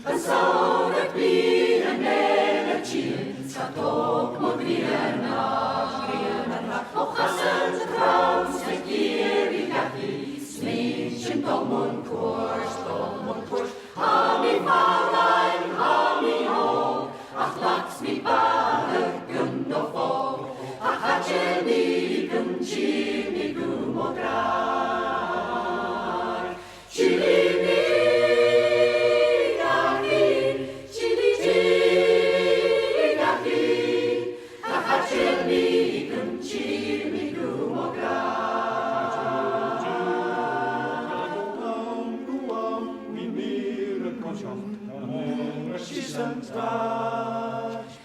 Wesołek bije neleci, catok modrije nasz. Ochasen krause kieri jaki, smičen domon kurs. Hami falein, hami ho, ach laks mi baher gundo fo, ach hacheli gunci gumodrar. Chilini gahi, chili gahi, ach hacheli gunci gumodrar.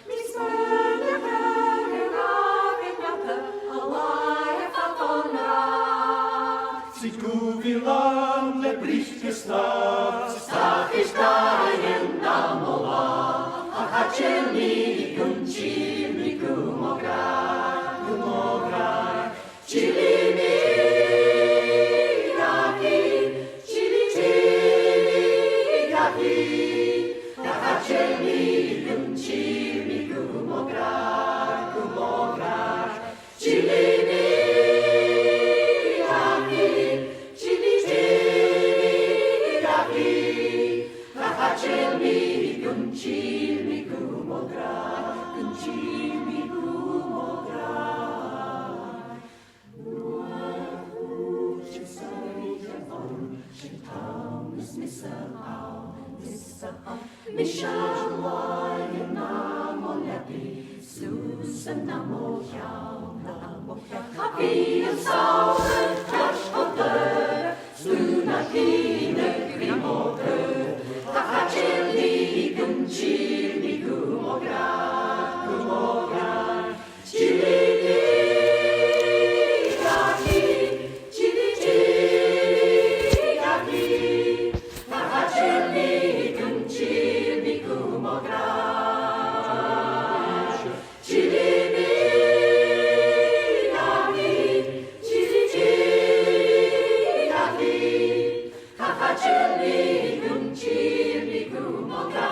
Mi svene vere ravinjate, alaje fatonra. Sitkuvilan le briske stad, Stach is daien damola, ach hacheli gunci gumodrar. Chilini gahi, chili gahi, ach hacheli gunci gumodrar. Chilini gahi, chili gahi, ach hacheli gunci gumodrar. Mishal loy namo lepi, Susan namo yao. Happy and sour, Josh Potter, Stuna kine grimoter, Hacheli gunci gumodrar. Chili gahi, chili gahi, hacheli gunci gumodrar. Chili gahi, chili gahi, hacheli gunci gumodrar.